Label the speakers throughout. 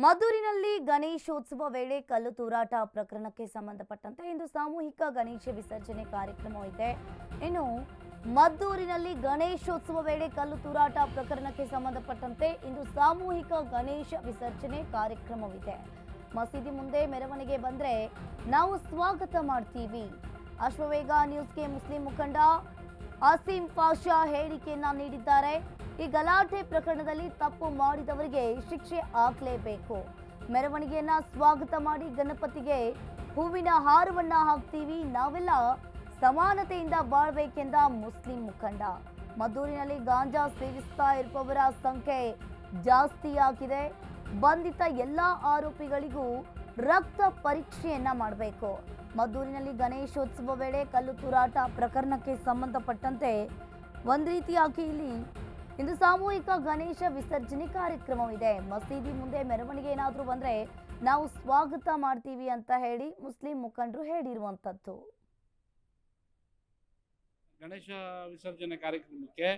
Speaker 1: ಮದ್ದೂರಿನಲ್ಲಿ ಗಣೇಶೋತ್ಸವ ವೇಳೆ ಕಲ್ಲು ತೂರಾಟ ಪ್ರಕರಣಕ್ಕೆ ಸಂಬಂಧಪಟ್ಟಂತೆ ಇಂದು ಸಾಮೂಹಿಕ ಗಣೇಶ ವಿಸರ್ಜನೆ ಕಾರ್ಯಕ್ರಮವಿದೆ. ಇನ್ನು ಮದ್ದೂರಿನಲ್ಲಿ ಗಣೇಶೋತ್ಸವ ವೇಳೆ ಕಲ್ಲು ತೂರಾಟ ಪ್ರಕರಣಕ್ಕೆ ಸಂಬಂಧಪಟ್ಟಂತೆ ಇಂದು ಸಾಮೂಹಿಕ ಗಣೇಶ ವಿಸರ್ಜನೆ ಕಾರ್ಯಕ್ರಮವಿದೆ. ಮಸೀದಿ ಮುಂದೆ ಮೆರವಣಿಗೆ ಬಂದ್ರೆ ನಾವು ಸ್ವಾಗತ ಮಾಡ್ತೀವಿ. ಅಶ್ವವೇಗ ನ್ಯೂಸ್ಗೆ ಮುಸ್ಲಿಂ ಮುಖಂಡ ಆಸಿಂ ಪಾಷಾ ಹೇಳಿಕೆಯನ್ನ ನೀಡಿದ್ದಾರೆ. ಈ ಗಲಾಟೆ ಪ್ರಕರಣದಲ್ಲಿ ತಪ್ಪು ಮಾಡಿದವರಿಗೆ ಶಿಕ್ಷೆ ಆಗಲೇಬೇಕು. ಮೆರವಣಿಗೆಯನ್ನ ಸ್ವಾಗತ ಮಾಡಿ ಗಣಪತಿಗೆ ಹೂವಿನ ಹಾರವನ್ನ ಹಾಕ್ತೀವಿ. ನಾವೆಲ್ಲ ಸಮಾನತೆಯಿಂದ ಬಾಳ್ಬೇಕೆಂದ ಮುಸ್ಲಿಂ ಮುಖಂಡ. ಮದ್ದೂರಿನಲ್ಲಿ ಗಾಂಜಾ ಸೇವಿಸ್ತಾ ಇರುವವರ ಸಂಖ್ಯೆ ಜಾಸ್ತಿಯಾಗಿದೆ. ಬಂಧಿತ ಎಲ್ಲ ಆರೋಪಿಗಳಿಗೂ ರಕ್ತ ಪರೀಕ್ಷೆಯನ್ನ ಮಾಡಬೇಕು. ಮದ್ದೂರಿನಲ್ಲಿ ಗಣೇಶೋತ್ಸವ ವೇಳೆ ಕಲ್ಲು ತೂರಾಟ ಪ್ರಕರಣಕ್ಕೆ ಸಂಬಂಧಪಟ್ಟಂತೆ ಒಂದು ರೀತಿಯಾಗಿ ಇಲ್ಲಿ ಇಂದು ಸಾಮೂಹಿಕ ಗಣೇಶ ವಿಸರ್ಜನೆ ಕಾರ್ಯಕ್ರಮವಿದೆ. ಮಸೀದಿ ಮುಂದೆ ಮೆರವಣಿಗೆ ಏನಾದರೂ ಬಂದ್ರೆ ನಾವು ಸ್ವಾಗತ ಮಾಡ್ತೀವಿ ಅಂತ ಹೇಳಿ ಮುಸ್ಲಿಂ ಮುಖಂಡರು ಹೇಳಿರುವಂತದ್ದು.
Speaker 2: ಗಣೇಶ ವಿಸರ್ಜನೆ ಕಾರ್ಯಕ್ರಮಕ್ಕೆ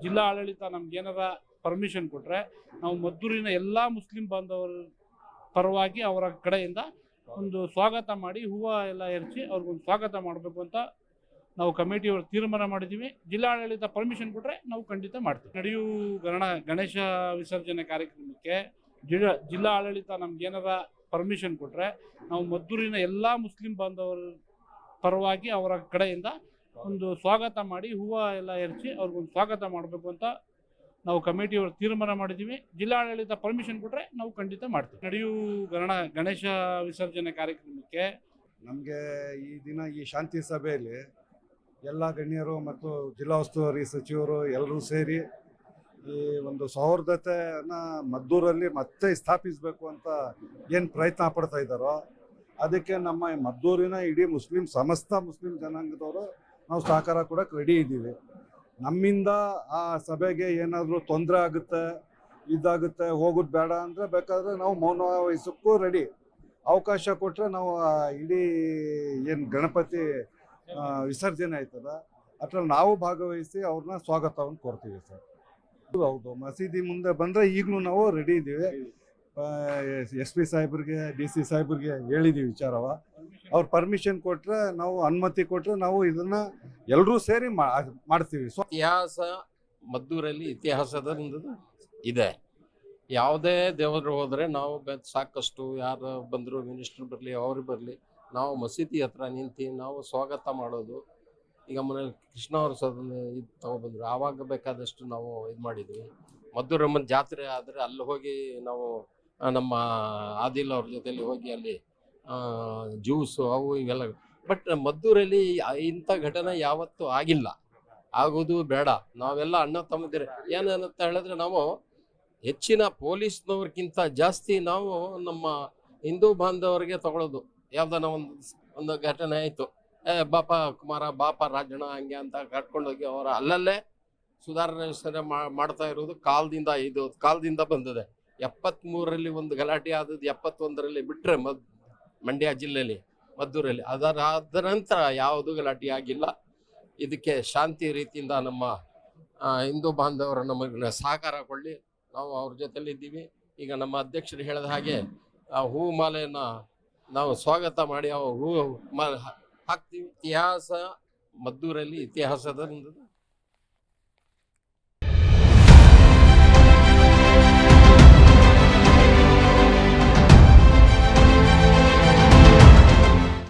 Speaker 2: ಜಿಲ್ಲಾ ಆಡಳಿತ ನಮ್ಗೇನಾರ ಪರ್ಮಿಷನ್ ಕೊಟ್ರೆ ನಾವು ಮದ್ದೂರಿನ ಎಲ್ಲ ಮುಸ್ಲಿಂ ಬಾಂಧವರ ಪರವಾಗಿ ಅವರ ಕಡೆಯಿಂದ ಒಂದು ಸ್ವಾಗತ ಮಾಡಿ ಹೂವು ಎಲ್ಲ ಎರಚಿ ಅವ್ರಿಗೊಂದು ಸ್ವಾಗತ ಮಾಡಬೇಕು ಅಂತ ನಾವು ಕಮಿಟಿಯವರು ತೀರ್ಮಾನ ಮಾಡಿದ್ದೀವಿ. ಜಿಲ್ಲಾಡಳಿತ ಪರ್ಮಿಷನ್ ಕೊಟ್ಟರೆ ನಾವು ಖಂಡಿತ ಮಾಡ್ತೀವಿ. ನಡೆಯುವ ಗಣೇಶ ವಿಸರ್ಜನೆ ಕಾರ್ಯಕ್ರಮಕ್ಕೆ ಜಿಲ್ಲಾ ಆಡಳಿತ ನಮ್ಗೇನಾರ ಪರ್ಮಿಷನ್ ಕೊಟ್ಟರೆ ನಾವು ಮದ್ದೂರಿನ ಎಲ್ಲ ಮುಸ್ಲಿಂ ಬಾಂಧವರ ಪರವಾಗಿ ಅವರ ಕಡೆಯಿಂದ ಒಂದು ಸ್ವಾಗತ ಮಾಡಿ ಹೂವು ಎಲ್ಲ ಎರಚಿ ಅವ್ರಿಗೊಂದು ಸ್ವಾಗತ ಮಾಡಬೇಕು ಅಂತ ನಾವು ಕಮಿಟಿಯವರು ತೀರ್ಮಾನ ಮಾಡಿದ್ದೀವಿ. ಜಿಲ್ಲಾಡಳಿತ ಪರ್ಮಿಷನ್ ಕೊಟ್ಟರೆ ನಾವು ಖಂಡಿತ ಮಾಡ್ತೀವಿ. ನಡೆಯುವ ಗಣೇಶ ವಿಸರ್ಜನೆ ಕಾರ್ಯಕ್ರಮಕ್ಕೆ
Speaker 3: ನಮಗೆ ಈ ದಿನ ಈ ಶಾಂತಿ ಸಭೆಯಲ್ಲಿ ಎಲ್ಲ ಗಣ್ಯರು ಮತ್ತು ಜಿಲ್ಲಾ ಉಸ್ತುವಾರಿ ಸಚಿವರು ಎಲ್ಲರೂ ಸೇರಿ ಈ ಒಂದು ಸೌಹಾರ್ದತೆನ ಮದ್ದೂರಲ್ಲಿ ಮತ್ತೆ ಸ್ಥಾಪಿಸಬೇಕು ಅಂತ ಏನು ಪ್ರಯತ್ನ ಪಡ್ತಾ ಇದ್ದಾರೋ ಅದಕ್ಕೆ ನಮ್ಮ ಮದ್ದೂರಿನ ಇಡೀ ಸಮಸ್ತ ಮುಸ್ಲಿಂ ಜನಾಂಗದವರು ನಾವು ಸಹಕಾರ ಕೊಡೋಕೆ ರೆಡಿ ಇದ್ದೀವಿ. ನಮ್ಮಿಂದ ಆ ಸಭೆಗೆ ಏನಾದರೂ ತೊಂದರೆ ಆಗುತ್ತೆ ಇದಾಗುತ್ತೆ ಹೋಗೋದು ಬೇಡ ಅಂದರೆ ಬೇಕಾದರೆ ನಾವು ಮೌನ ವಹಿಸೋಕ್ಕೂ ರೆಡಿ. ಅವಕಾಶ ಕೊಟ್ಟರೆ ನಾವು ಇಡೀ ಏನು ಗಣಪತಿ ವಿಸರ್ಜನೆ ಆಯ್ತದ ಅದ್ರಲ್ಲಿ ನಾವು ಭಾಗವಹಿಸಿ ಅವ್ರನ್ನ ಸ್ವಾಗತವನ್ನು ಕೊಡ್ತೀವಿ ಸರ್. ಹೌದು, ಮಸೀದಿ ಮುಂದೆ ಬಂದರೆ ಈಗಲೂ ನಾವು ರೆಡಿ ಇದ್ದೀವಿ. SP ಸಾಹೇಬ್ರಿಗೆ DC ಸಾಹೇಬ್ರಿಗೆ ಹೇಳಿದ್ದೀವಿ ವಿಚಾರವ. ಅವ್ರು ಪರ್ಮಿಷನ್ ಕೊಟ್ಟರೆ ನಾವು ಅನುಮತಿ ಕೊಟ್ಟರೆ ನಾವು ಇದನ್ನು ಎಲ್ಲರೂ ಸೇರಿ ಮಾಡ್ತೀವಿ.
Speaker 4: ಇತಿಹಾಸ ಮದ್ದೂರಲ್ಲಿ ಇತಿಹಾಸದಿಂದ ಇದೆ. ಯಾವುದೇ ದೇವರು ಹೋದರೆ ನಾವು ಸಾಕಷ್ಟು ಯಾರು ಬಂದರು, ಮಿನಿಸ್ಟರ್ ಬರಲಿ ಅವ್ರು ಬರಲಿ, ನಾವು ಮಸೀದಿ ಹತ್ರ ನಿಂತು ನಾವು ಸ್ವಾಗತ ಮಾಡೋದು. ಈಗ ಮನೇಲಿ ಕೃಷ್ಣ ಅವ್ರ ಇದು ತಗೊಬಂದರು, ಆವಾಗ ಬೇಕಾದಷ್ಟು ನಾವು ಇದು ಮಾಡಿದ್ವಿ. ಮದ್ದೂರಮ್ಮನ ಜಾತ್ರೆ ಆದರೆ ಅಲ್ಲಿ ಹೋಗಿ ನಾವು ನಮ್ಮ ಆದಿಲ್ ಅವ್ರ ಜೊತೆಲಿ ಹೋಗಿ ಅಲ್ಲಿ ಜ್ಯೂಸು ಅವು ಇವೆಲ್ಲ. ಬಟ್ ಮದ್ದೂರಲ್ಲಿ ಇಂಥ ಘಟನೆ ಯಾವತ್ತೂ ಆಗಿಲ್ಲ, ಆಗೋದು ಬೇಡ. ನಾವೆಲ್ಲ ಅಣ್ಣ ತಮ್ಮದಿರ ಏನಂತ ಹೇಳಿದ್ರೆ ನಾವು ಹೆಚ್ಚಿನ ಪೊಲೀಸ್ನವ್ರಿಗಿಂತ ಜಾಸ್ತಿ ನಾವು ನಮ್ಮ ಹಿಂದೂ ಬಾಂಧವರಿಗೆ ತಗೊಳ್ಳೋದು. ಯಾವ್ದಾನ ಒಂದು ಘಟನೆ ಆಯಿತು, ಬಾಪ ಕುಮಾರ ಬಾಪ ರಾಜಣ್ಣ ಹಂಗೆ ಅಂತ ಕರ್ಕೊಂಡೋಗಿ ಅವರ ಅಲ್ಲಲ್ಲೇ ಸುಧಾರಣೆ ಮಾಡ್ತಾ ಇರೋದು ಕಾಲದಿಂದ ಬಂದಿದೆ. 73ರಲ್ಲಿ ಒಂದು ಗಲಾಟೆ ಆದದ್ದು, 71ರಲ್ಲಿ ಬಿಟ್ಟರೆ ಮಂಡ್ಯ ಜಿಲ್ಲೆಯಲ್ಲಿ ಮದ್ದೂರಲ್ಲಿ. ಅದರ ನಂತರ ಯಾವುದು ಗಲಾಟೆ ಆಗಿಲ್ಲ. ಇದಕ್ಕೆ ಶಾಂತಿ ರೀತಿಯಿಂದ ನಮ್ಮ ಹಿಂದೂ ಬಾಂಧವರು ನಮಗೆ ಸಹಕಾರ ಕೊಡಲಿ, ನಾವು ಅವ್ರ ಜೊತೆಲಿ ಇದ್ದೀವಿ. ಈಗ ನಮ್ಮ ಅಧ್ಯಕ್ಷರು ಹೇಳಿದ ಹಾಗೆ ಹೂ ಮಾಲೆಯನ್ನು ನಾವು ಸ್ವಾಗತ ಮಾಡಿ ಹೂ ಮಾಲೆ ಹಾಕ್ತೀವಿ. ಇತಿಹಾಸ ಮದ್ದೂರಲ್ಲಿ ಇತಿಹಾಸದಿಂದ